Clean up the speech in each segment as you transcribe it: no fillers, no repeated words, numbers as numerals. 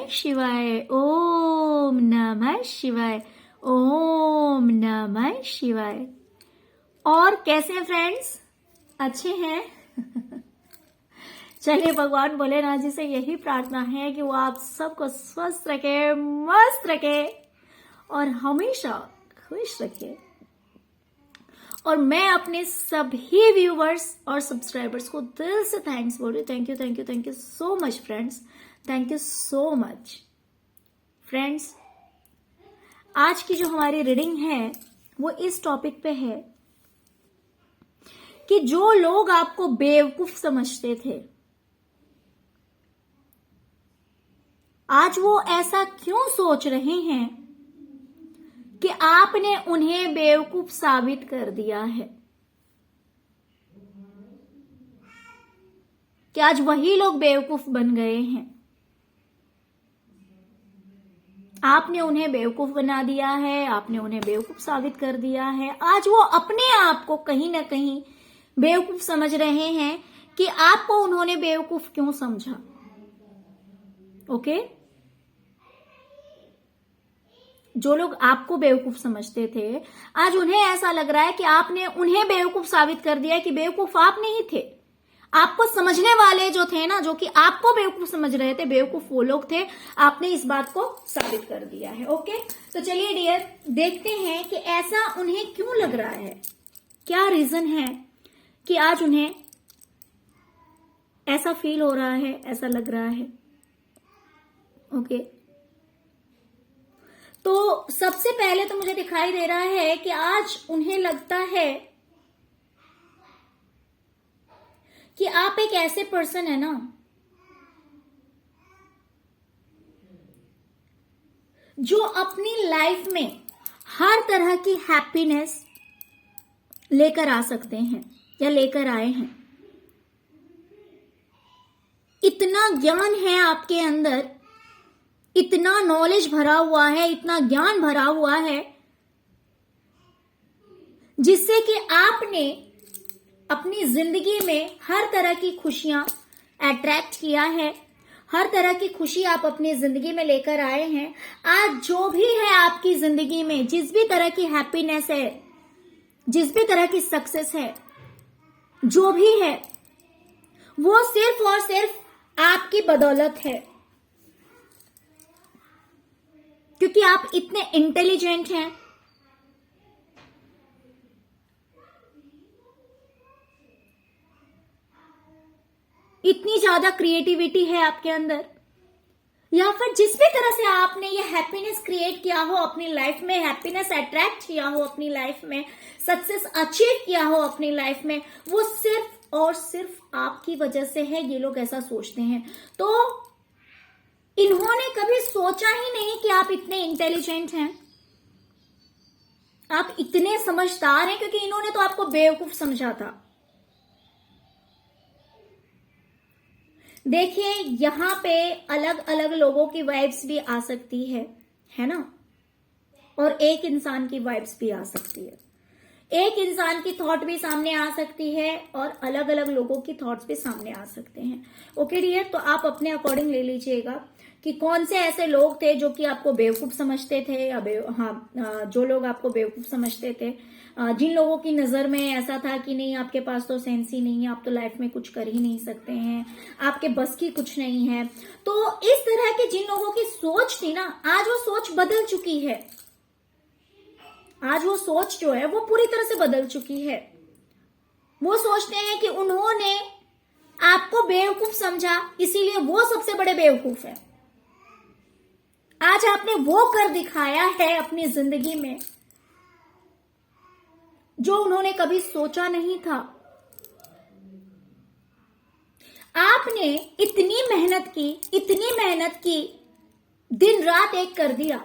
नमः शिवाय, ओम नमः शिवाय, ओम नमः शिवाय। और कैसे हैं फ्रेंड्स? अच्छे हैं? चलिए भगवान भोलेनाथ जी से यही प्रार्थना है कि वो आप सबको स्वस्थ रखे, मस्त रखे और हमेशा खुश रखे। और मैं अपने सभी व्यूवर्स और सब्सक्राइबर्स को दिल से थैंक्स बोल रही हूँ। Thank you, thank you, thank you so much friends, thank you so much friends. आज की जो हमारी रीडिंग है वो इस टॉपिक पे है कि जो लोग आपको बेवकूफ समझते थे, आज वो ऐसा क्यों सोच रहे हैं कि आपने उन्हें बेवकूफ साबित कर दिया है, कि आज वही लोग बेवकूफ बन गए हैं। आपने उन्हें बेवकूफ बना दिया है, आपने उन्हें बेवकूफ साबित कर दिया है। आज वो अपने आप को कहीं ना कहीं बेवकूफ समझ रहे हैं कि आपको उन्होंने बेवकूफ क्यों समझा। ओके? जो लोग आपको बेवकूफ समझते थे, आज उन्हें ऐसा लग रहा है कि आपने उन्हें बेवकूफ साबित कर दिया है, कि बेवकूफ आप नहीं थे। आपको समझने वाले जो थे ना, जो कि आपको बेवकूफ समझ रहे थे, बेवकूफ वो लोग थे। आपने इस बात को साबित कर दिया है। ओके? तो चलिए डियर, देखते हैं कि ऐसा उन्हें क्यों लग रहा है, क्या रीजन है कि आज उन्हें ऐसा फील हो रहा है, ऐसा लग रहा है। ओके? तो सबसे पहले तो मुझे दिखाई दे रहा है कि आज उन्हें लगता है कि आप एक ऐसे पर्सन है ना जो अपनी लाइफ में हर तरह की हैप्पीनेस लेकर आ सकते हैं या लेकर आए हैं। इतना ज्ञान है आपके अंदर, इतना नॉलेज भरा हुआ है, इतना ज्ञान भरा हुआ है, जिससे कि आपने अपनी जिंदगी में हर तरह की खुशियां अट्रैक्ट किया है, हर तरह की खुशी आप अपनी जिंदगी में लेकर आए हैं। आज जो भी है आपकी जिंदगी में, जिस भी तरह की हैप्पीनेस है, जिस भी तरह की सक्सेस है, जो भी है, वो सिर्फ और सिर्फ आपकी बदौलत है, क्योंकि आप इतने इंटेलिजेंट हैं, इतनी ज्यादा क्रिएटिविटी है आपके अंदर, या फिर जिस भी तरह से आपने ये हैप्पीनेस क्रिएट किया हो अपनी लाइफ में, हैप्पीनेस अट्रैक्ट किया हो अपनी लाइफ में, सक्सेस अचीव किया हो अपनी लाइफ में, वो सिर्फ और सिर्फ आपकी वजह से है। ये लोग ऐसा सोचते हैं। तो इन्होंने कभी सोचा ही नहीं कि आप इतने इंटेलिजेंट हैं, आप इतने समझदार हैं, क्योंकि इन्होंने तो आपको बेवकूफ समझा था। देखिए, यहां पे अलग अलग लोगों की वाइब्स भी आ सकती है ना, और एक इंसान की वाइब्स भी आ सकती है, एक इंसान की थॉट भी सामने आ सकती है, और अलग अलग लोगों की थॉट्स भी सामने आ सकते हैं। ओके डियर, तो आप अपने अकॉर्डिंग ले लीजिएगा कि कौन से ऐसे लोग थे जो कि आपको बेवकूफ समझते थे, या जो लोग आपको बेवकूफ समझते थे, जिन लोगों की नजर में ऐसा था कि नहीं, आपके पास तो सेंस ही नहीं है, आप तो लाइफ में कुछ कर ही नहीं सकते हैं, आपके बस की कुछ नहीं है। तो इस तरह के जिन लोगों की सोच थी ना, आज वो सोच बदल चुकी है। आज वो सोच जो है वो पूरी तरह से बदल चुकी है। वो सोचते हैं कि उन्होंने आपको बेवकूफ समझा, इसीलिए वो सबसे बड़े बेवकूफ है। आज आपने वो कर दिखाया है अपनी जिंदगी में जो उन्होंने कभी सोचा नहीं था। आपने इतनी मेहनत की, इतनी मेहनत की, दिन रात एक कर दिया,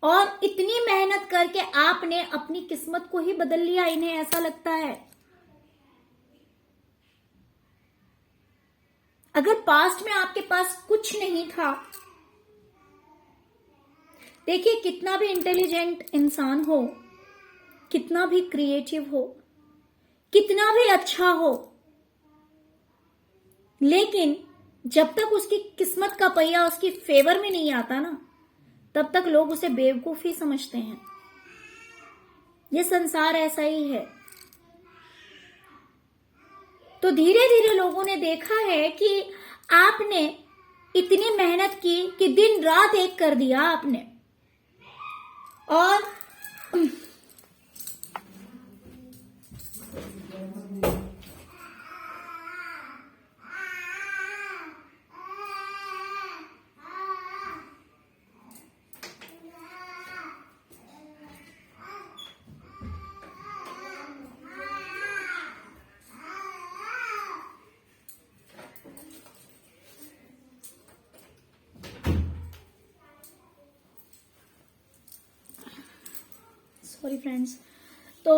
और इतनी मेहनत करके आपने अपनी किस्मत को ही बदल लिया, इन्हें ऐसा लगता है। अगर पास्ट में आपके पास कुछ नहीं था, देखिए, कितना भी इंटेलिजेंट इंसान हो, कितना भी क्रिएटिव हो, कितना भी अच्छा हो, लेकिन जब तक उसकी किस्मत का पहिया उसकी फेवर में नहीं आता ना, तब तक लोग उसे बेवकूफ ही समझते हैं। ये संसार ऐसा ही है। तो धीरे धीरे लोगों ने देखा है कि आपने इतनी मेहनत की कि दिन रात एक कर दिया आपने, और सॉरी फ्रेंड्स, तो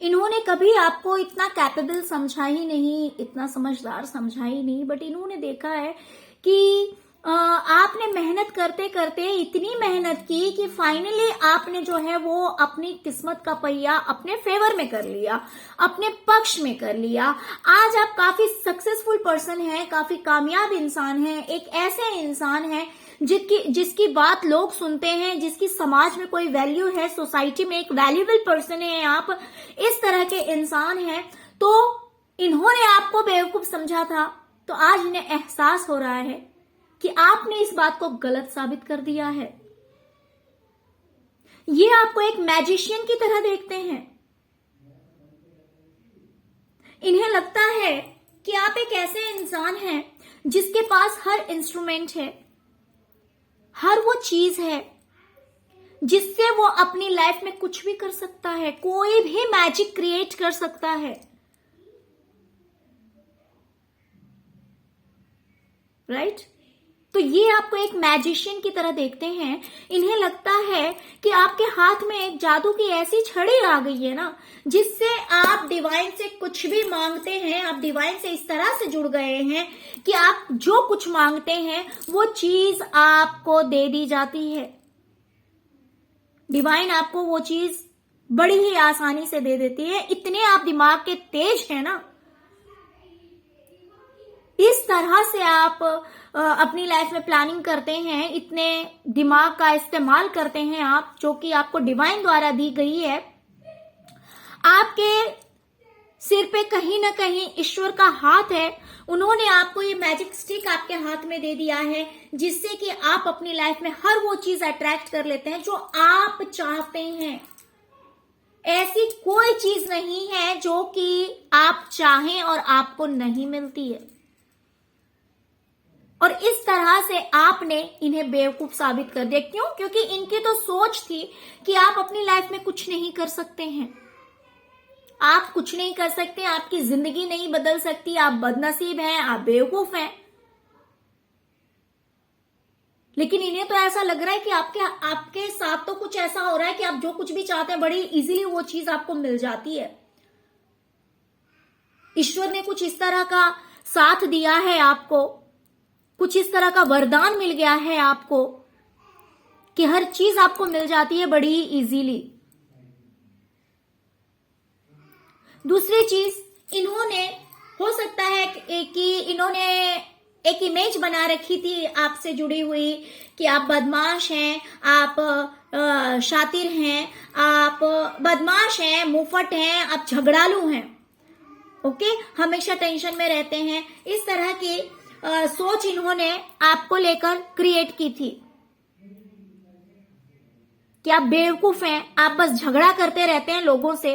इन्होंने कभी आपको इतना कैपेबल समझा ही नहीं, इतना समझदार समझा ही नहीं, बट इन्होंने देखा है कि आपने मेहनत करते करते इतनी मेहनत की कि फाइनली आपने जो है वो अपनी किस्मत का पहिया अपने फेवर में कर लिया, अपने पक्ष में कर लिया। आज आप काफी सक्सेसफुल पर्सन हैं, काफी कामयाब इंसान हैं, एक ऐसे इंसान हैं जिसकी बात लोग सुनते हैं, जिसकी समाज में कोई वैल्यू है, सोसाइटी में एक वैल्यूएबल पर्सन है आप, इस तरह के इंसान हैं। तो इन्होंने आपको बेवकूफ समझा था, तो आज इन्हें एहसास हो रहा है कि आपने इस बात को गलत साबित कर दिया है। ये आपको एक मैजिशियन की तरह देखते हैं। इन्हें लगता है कि आप एक ऐसे इंसान हैं जिसके पास हर इंस्ट्रूमेंट है, हर वो चीज है जिससे वो अपनी लाइफ में कुछ भी कर सकता है, कोई भी मैजिक क्रिएट कर सकता है। राइट? तो ये आपको एक मैजिशियन की तरह देखते हैं। इन्हें लगता है कि आपके हाथ में एक जादू की ऐसी छड़ी आ गई है ना, जिससे आप डिवाइन से कुछ भी मांगते हैं, आप डिवाइन से इस तरह से जुड़ गए हैं कि आप जो कुछ मांगते हैं वो चीज आपको दे दी जाती है। डिवाइन आपको वो चीज बड़ी ही आसानी से दे देती है। इतने आप दिमाग के तेज हैं ना, इस तरह से आप अपनी लाइफ में प्लानिंग करते हैं, इतने दिमाग का इस्तेमाल करते हैं आप, जो कि आपको डिवाइन द्वारा दी गई है। आपके सिर पे कहीं ना कहीं ईश्वर का हाथ है। उन्होंने आपको ये मैजिक स्टिक आपके हाथ में दे दिया है, जिससे कि आप अपनी लाइफ में हर वो चीज अट्रैक्ट कर लेते हैं जो आप चाहते हैं। ऐसी कोई चीज नहीं है जो कि आप चाहें और आपको नहीं मिलती है। और इस तरह से आपने इन्हें बेवकूफ साबित कर दिया। क्यों? क्योंकि इनकी तो सोच थी कि आप अपनी लाइफ में कुछ नहीं कर सकते हैं, आप कुछ नहीं कर सकते, आपकी जिंदगी नहीं बदल सकती, आप बदनसीब हैं, आप बेवकूफ हैं। लेकिन इन्हें तो ऐसा लग रहा है कि आपके साथ तो कुछ ऐसा हो रहा है कि आप जो कुछ भी चाहते हैं बड़ी इजीली वो चीज आपको मिल जाती है। ईश्वर ने कुछ इस तरह का साथ दिया है आपको, कुछ इस तरह का वरदान मिल गया है आपको कि हर चीज आपको मिल जाती है बड़ी ही इजीली। दूसरी चीज, इन्होंने हो सकता है कि इन्होंने एक इमेज बना रखी थी आपसे जुड़ी हुई कि आप बदमाश हैं, आप शातिर हैं, आप बदमाश हैं, मुफट हैं, आप झगड़ालू हैं, ओके, हमेशा टेंशन में रहते हैं। इस तरह की सोच इन्होंने आपको लेकर क्रिएट की थी कि आप बेवकूफ हैं, आप बस झगड़ा करते रहते हैं लोगों से।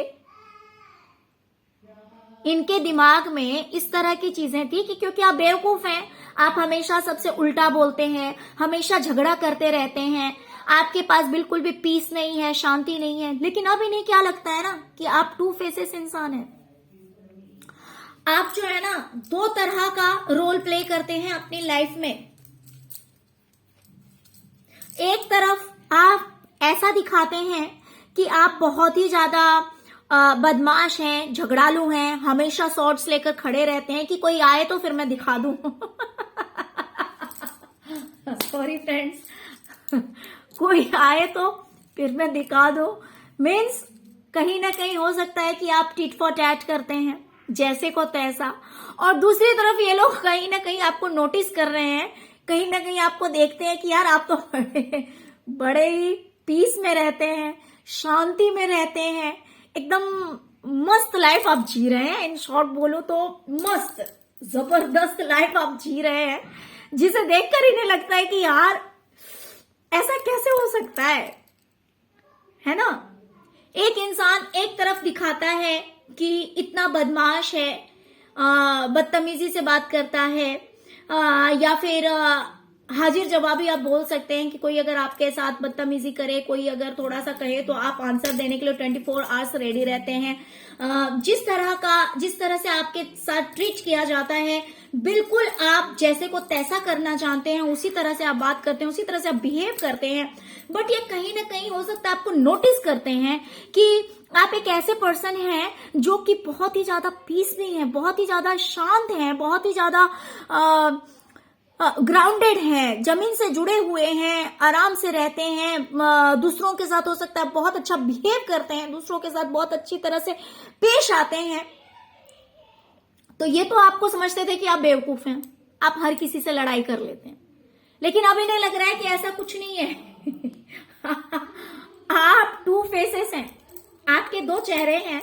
इनके दिमाग में इस तरह की चीजें थी कि क्योंकि आप बेवकूफ हैं, आप हमेशा सबसे उल्टा बोलते हैं, हमेशा झगड़ा करते रहते हैं, आपके पास बिल्कुल भी पीस नहीं है, शांति नहीं है। लेकिन अब इन्हें क्या लगता है ना कि आप टू फेसेस इंसान हैं। आप जो है ना दो तरह का रोल प्ले करते हैं अपनी लाइफ में। एक तरफ आप ऐसा दिखाते हैं कि आप बहुत ही ज्यादा बदमाश हैं, झगड़ालू हैं, हमेशा शॉर्ट्स लेकर खड़े रहते हैं कि कोई आए तो फिर मैं दिखा दूं। सॉरी फ्रेंड्स, कोई आए तो फिर मैं दिखा दूं मीन्स कहीं ना कहीं हो सकता है कि आप टिट फॉर टैट करते हैं, जैसे को तैसा। और दूसरी तरफ ये लोग कहीं ना कहीं आपको नोटिस कर रहे हैं, कहीं ना कहीं आपको देखते हैं कि यार आप तो बड़े ही पीस में रहते हैं, शांति में रहते हैं, एकदम मस्त लाइफ आप जी रहे हैं। इन शॉर्ट बोलो तो मस्त जबरदस्त लाइफ आप जी रहे हैं, जिसे देखकर इन्हें लगता है कि यार ऐसा कैसे हो सकता है ना। एक इंसान एक तरफ दिखाता है कि इतना बदमाश है, बदतमीजी से बात करता है, या फिर हाजिर जवाबी आप बोल सकते हैं कि कोई अगर आपके साथ बदतमीजी करे, कोई अगर थोड़ा सा कहे तो आप आंसर देने के लिए 24 आवर्स रेडी रहते हैं। जिस तरह से आपके साथ ट्रीट किया जाता है, बिल्कुल आप जैसे को तैसा करना चाहते हैं, उसी तरह से आप बात करते हैं, उसी तरह से आप बिहेव करते हैं। बट ये कहीं ना कहीं हो सकता है आपको नोटिस करते हैं कि आप एक ऐसे पर्सन हैं जो कि बहुत ही ज्यादा पीस में है, बहुत ही ज्यादा शांत हैं, बहुत ही ज्यादा ग्राउंडेड हैं, जमीन से जुड़े हुए हैं, आराम से रहते हैं, दूसरों के साथ हो सकता है बहुत अच्छा बिहेव करते हैं, दूसरों के साथ बहुत अच्छी तरह से पेश आते हैं। तो ये तो आपको समझते थे कि आप बेवकूफ हैं, आप हर किसी से लड़ाई कर लेते हैं, लेकिन अब इन्हें लग रहा है कि ऐसा कुछ नहीं है। आप 2 फेसेस हैं, आपके 2 चेहरे हैं।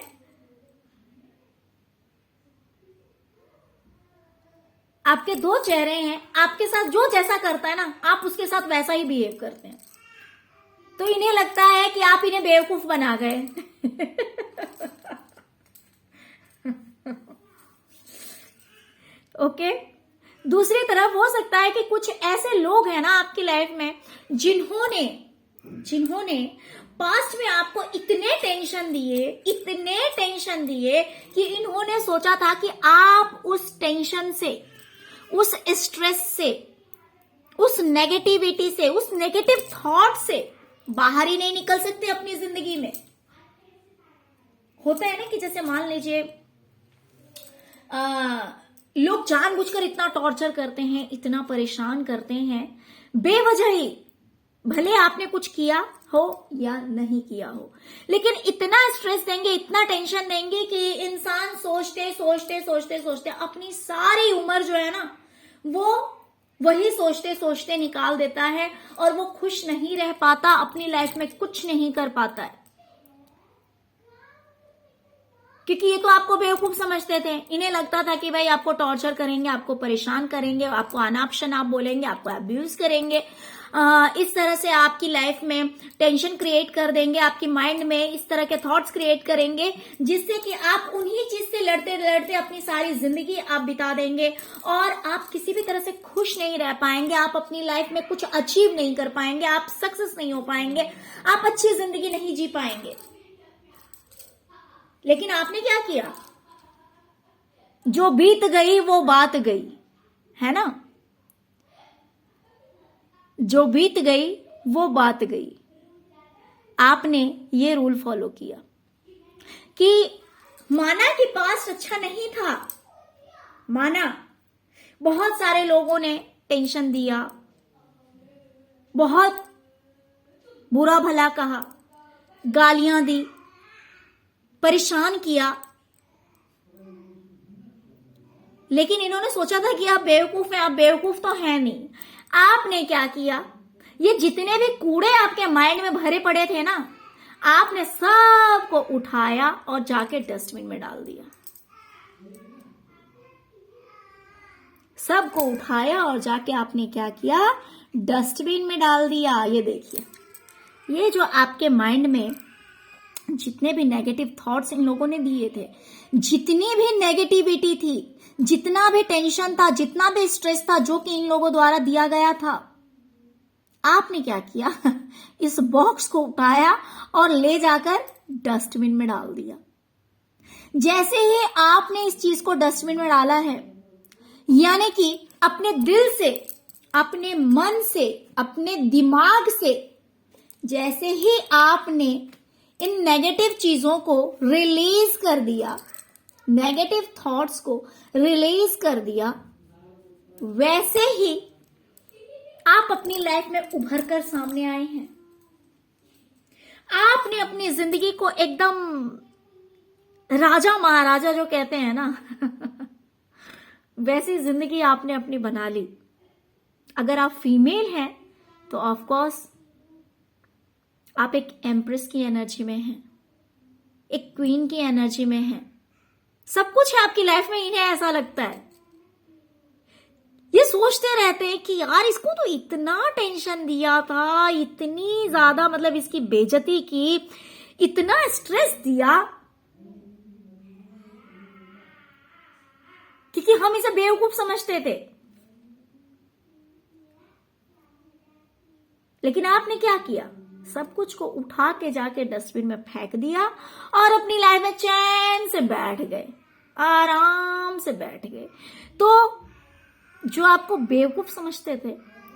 आपके 2 चेहरे हैं, आपके साथ जो जैसा करता है ना, आप उसके साथ वैसा ही बिहेव करते हैं। तो इन्हें लगता है कि आप इन्हें बेवकूफ बना गए। ओके। दूसरी तरफ हो सकता है कि कुछ ऐसे लोग हैं ना आपकी लाइफ में जिन्होंने पास्ट में आपको इतने टेंशन दिए कि इन्होंने सोचा था कि आप उस टेंशन से, उस स्ट्रेस से, उस नेगेटिविटी से, उस नेगेटिव थॉट से बाहर ही नहीं निकल सकते अपनी जिंदगी में। होता है ना कि जैसे मान लीजिए लोग जानबूझकर इतना टॉर्चर करते हैं, इतना परेशान करते हैं बेवजह ही, भले आपने कुछ किया हो या नहीं किया हो, लेकिन इतना स्ट्रेस देंगे, इतना टेंशन देंगे कि इंसान सोचते अपनी सारी उम्र जो है ना वो वही सोचते निकाल देता है, और वो खुश नहीं रह पाता, अपनी लाइफ में कुछ नहीं कर पाता है। क्योंकि ये तो आपको बेवकूफ समझते थे, इन्हें लगता था कि भाई आपको टॉर्चर करेंगे, आपको परेशान करेंगे, आपको अनाप शनाप बोलेंगे, आपको अब्यूज करेंगे, इस तरह से आपकी लाइफ में टेंशन क्रिएट कर देंगे, आपकी माइंड में इस तरह के थॉट्स क्रिएट करेंगे, जिससे कि आप उन्हीं चीज से लड़ते अपनी सारी जिंदगी आप बिता देंगे, और आप किसी भी तरह से खुश नहीं रह पाएंगे, आप अपनी लाइफ में कुछ अचीव नहीं कर पाएंगे, आप सक्सेस नहीं हो पाएंगे, आप अच्छी जिंदगी नहीं जी पाएंगे। लेकिन आपने क्या किया? जो बीत गई वो बात गई, है ना। जो बीत गई वो बात गई। आपने ये रूल फॉलो किया कि माना कि पास्ट अच्छा नहीं था, माना बहुत सारे लोगों ने टेंशन दिया, बहुत बुरा भला कहा, गालियां दी, परेशान किया, लेकिन इन्होंने सोचा था कि आप बेवकूफ हैं। आप बेवकूफ तो है नहीं। आपने क्या किया? ये जितने भी कूड़े आपके माइंड में भरे पड़े थे ना, आपने सबको उठाया और जाके डस्टबिन में डाल दिया। सबको उठाया और जाके आपने क्या किया? डस्टबिन में डाल दिया। ये देखिए, ये जो आपके माइंड में जितने भी नेगेटिव थॉट्स इन लोगों ने दिए थे, जितनी भी नेगेटिविटी थी, जितना भी टेंशन था, जितना भी स्ट्रेस था जो कि इन लोगों द्वारा दिया गया था, आपने क्या किया? इस बॉक्स को उठाया और ले जाकर डस्टबिन में डाल दिया। जैसे ही आपने इस चीज को डस्टबिन में डाला है, यानी कि अपने दिल से, अपने मन से, अपने दिमाग से, जैसे ही आपने इन नेगेटिव चीजों को रिलीज कर दिया, नेगेटिव थॉट्स को रिलीज कर दिया, वैसे ही आप अपनी लाइफ में उभर कर सामने आए हैं। आपने अपनी जिंदगी को एकदम राजा महाराजा जो कहते हैं ना वैसी जिंदगी आपने अपनी बना ली। अगर आप फीमेल हैं तो ऑफ कोर्स आप एक एम्प्रेस की एनर्जी में हैं, एक क्वीन की एनर्जी में हैं, सब कुछ है आपकी लाइफ में। इन्हें ऐसा लगता है, ये सोचते रहते हैं कि यार इसको तो इतना टेंशन दिया था, इतनी ज्यादा मतलब इसकी बेइज्जती की, इतना स्ट्रेस दिया, क्योंकि हम इसे बेवकूफ समझते थे। लेकिन आपने क्या किया, सब कुछ को उठा के जाके डस्टबिन में फेंक दिया और अपनी लाइफ में चैन से बैठ गए, आराम से बैठ गए। तो जो आपको बेवकूफ समझते थे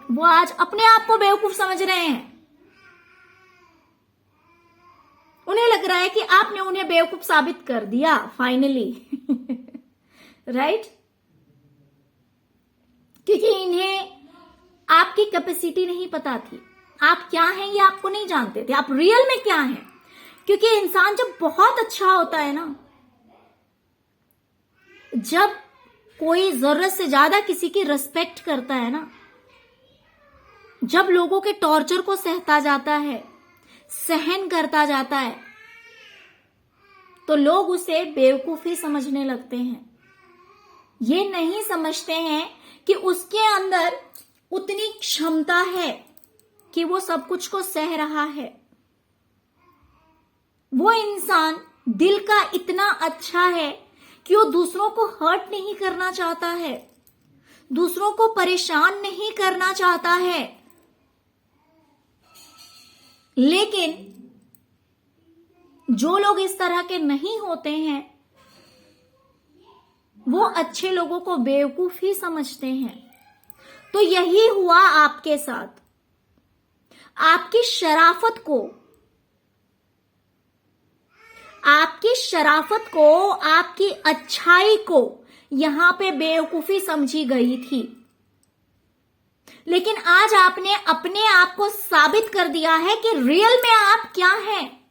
वो आज अपने आप को बेवकूफ समझ रहे हैं। उन्हें लग रहा है कि आपने उन्हें बेवकूफ साबित कर दिया फाइनली राइट? क्योंकि इन्हें आपकी कैपेसिटी नहीं पता थी, आप क्या हैं ये आपको नहीं जानते थे, आप रियल में क्या हैं। क्योंकि इंसान जब बहुत अच्छा होता है ना, जब कोई जरूरत से ज्यादा किसी की रिस्पेक्ट करता है ना, जब लोगों के टॉर्चर को सहता जाता है, सहन करता जाता है, तो लोग उसे बेवकूफ ही समझने लगते हैं। ये नहीं समझते हैं कि उसके अंदर उतनी क्षमता है कि वो सब कुछ को सह रहा है। वो इंसान दिल का इतना अच्छा है कि वो दूसरों को हर्ट नहीं करना चाहता है, दूसरों को परेशान नहीं करना चाहता है। लेकिन जो लोग इस तरह के नहीं होते हैं वो अच्छे लोगों को बेवकूफ ही समझते हैं। तो यही हुआ आपके साथ। आपकी शराफत को, आपकी अच्छाई को यहां पे बेवकूफी समझी गई थी। लेकिन आज आपने अपने आप को साबित कर दिया है कि रियल में आप क्या हैं।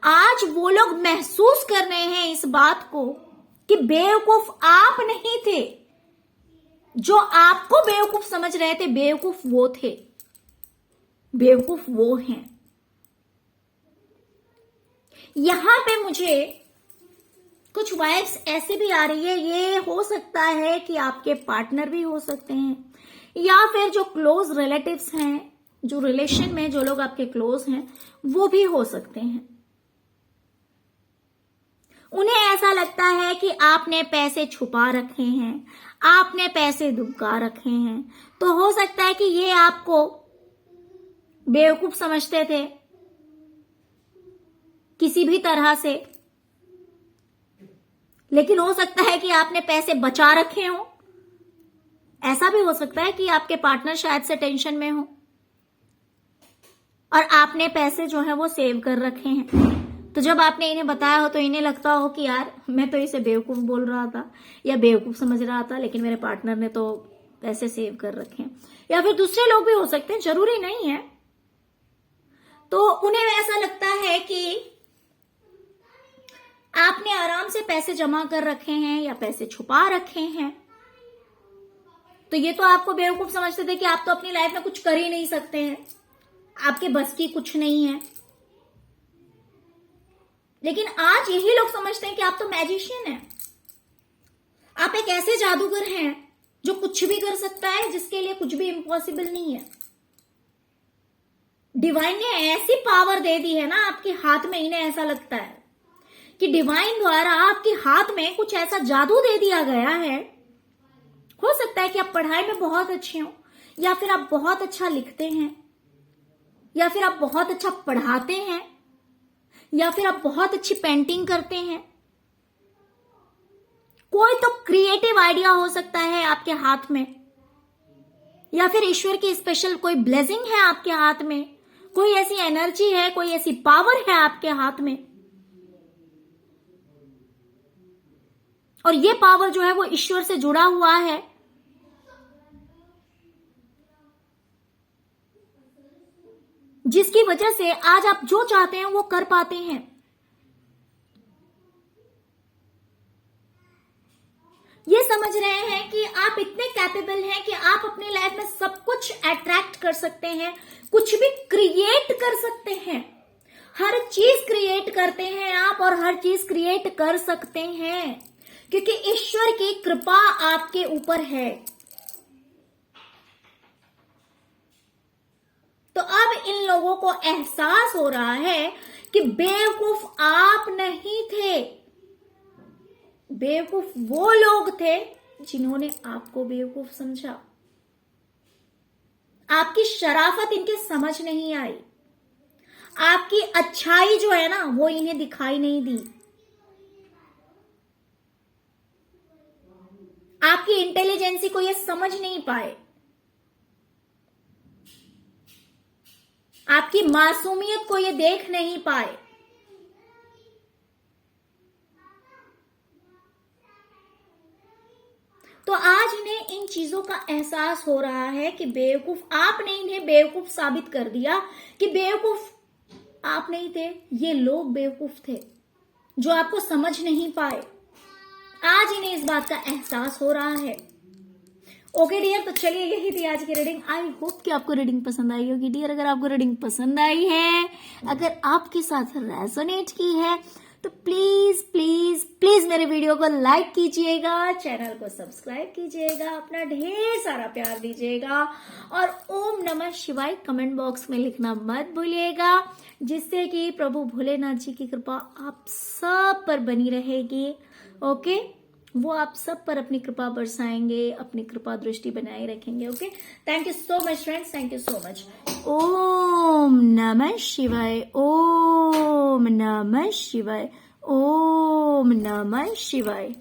आज वो लोग महसूस कर रहे हैं इस बात को कि बेवकूफ आप नहीं थे, जो आपको बेवकूफ समझ रहे थे बेवकूफ वो थे, बेवकूफ वो हैं। यहां पे मुझे कुछ वाइब्स ऐसी भी आ रही है, ये हो सकता है कि आपके पार्टनर भी हो सकते हैं, या फिर जो क्लोज रिलेटिव्स हैं, जो रिलेशन में जो लोग आपके क्लोज हैं वो भी हो सकते हैं। उन्हें ऐसा लगता है कि आपने पैसे छुपा रखे हैं, आपने पैसे दुबका रखे हैं। तो हो सकता है कि ये आपको बेवकूफ समझते थे किसी भी तरह से, लेकिन हो सकता है कि आपने पैसे बचा रखे हो। ऐसा भी हो सकता है कि आपके पार्टनर शायद से टेंशन में हो और आपने पैसे जो है वो सेव कर रखे हैं। तो जब आपने इन्हें बताया हो तो इन्हें लगता हो कि यार मैं तो इसे बेवकूफ बोल रहा था या बेवकूफ समझ रहा था, लेकिन मेरे पार्टनर ने तो पैसे सेव कर रखे हैं। या फिर दूसरे लोग भी हो सकते हैं, जरूरी नहीं है। तो उन्हें ऐसा लगता है कि आपने आराम से पैसे जमा कर रखे हैं या पैसे छुपा रखे हैं। तो ये तो आपको बेवकूफ समझते थे कि आप तो अपनी लाइफ में कुछ कर ही नहीं सकते हैं, आपके बस की कुछ नहीं है। लेकिन आज यही लोग समझते हैं कि आप तो मैजिशियन हैं, आप एक ऐसे जादूगर हैं जो कुछ भी कर सकता है, जिसके लिए कुछ भी इम्पॉसिबल नहीं है। डिवाइन ने ऐसी पावर दे दी है ना आपके हाथ में, इन्हें ऐसा लगता है कि डिवाइन द्वारा आपके हाथ में कुछ ऐसा जादू दे दिया गया है। हो सकता है कि आप पढ़ाई में बहुत अच्छे हो, या फिर आप बहुत अच्छा लिखते हैं, या फिर आप बहुत अच्छा पढ़ाते हैं, या फिर आप बहुत अच्छी पेंटिंग करते हैं। कोई तो क्रिएटिव आइडिया हो सकता है आपके हाथ में, या फिर ईश्वर की स्पेशल कोई ब्लेसिंग है आपके हाथ में, कोई ऐसी एनर्जी है, कोई ऐसी पावर है आपके हाथ में। और ये पावर जो है वो ईश्वर से जुड़ा हुआ है। जिसकी वजह से आज आप जो चाहते हैं वो कर पाते हैं। ये समझ रहे हैं कि आप इतने कैपेबल हैं कि आप अपनी लाइफ में सब कुछ अट्रैक्ट कर सकते हैं, कुछ भी क्रिएट कर सकते हैं, हर चीज क्रिएट करते हैं आप, और हर चीज क्रिएट कर सकते हैं क्योंकि ईश्वर की कृपा आपके ऊपर है। तो अब इन लोगों को एहसास हो रहा है कि बेवकूफ आप नहीं थे, बेवकूफ वो लोग थे जिन्होंने आपको बेवकूफ समझा। आपकी शराफत इनके समझ नहीं आई, आपकी अच्छाई जो है ना वो इन्हें दिखाई नहीं दी, आपकी इंटेलिजेंसी को ये समझ नहीं पाए, आपकी मासूमियत को ये देख नहीं पाए। तो आज इन्हें इन चीजों का एहसास हो रहा है कि बेवकूफ आपने इन्हें बेवकूफ साबित कर दिया, कि बेवकूफ आप नहीं थे, ये लोग बेवकूफ थे जो आपको समझ नहीं पाए। आज इन्हें इस बात का एहसास हो रहा है। ओके डियर, तो चलिए यही थी आज की रीडिंग। आई होप कि आपको रीडिंग पसंद आई होगी डियर। अगर आपको रीडिंग पसंद आई है, अगर आपके साथ रेजोनेट की है, तो प्लीज प्लीज प्लीज मेरे वीडियो को लाइक कीजिएगा, चैनल को सब्सक्राइब कीजिएगा, अपना ढेर सारा प्यार दीजिएगा, और ओम नमः शिवाय कमेंट बॉक्स में लिखना मत भूलिएगा, जिससे कि प्रभु भोलेनाथ जी की कृपा आप सब पर बनी रहेगी। ओके, वो आप सब पर अपनी कृपा बरसाएंगे, अपनी कृपा दृष्टि बनाए रखेंगे। Okay, thank you so much friends, thank you so much. ओम नमः शिवाय, ओम नमः शिवाय, ओम नमः शिवाय।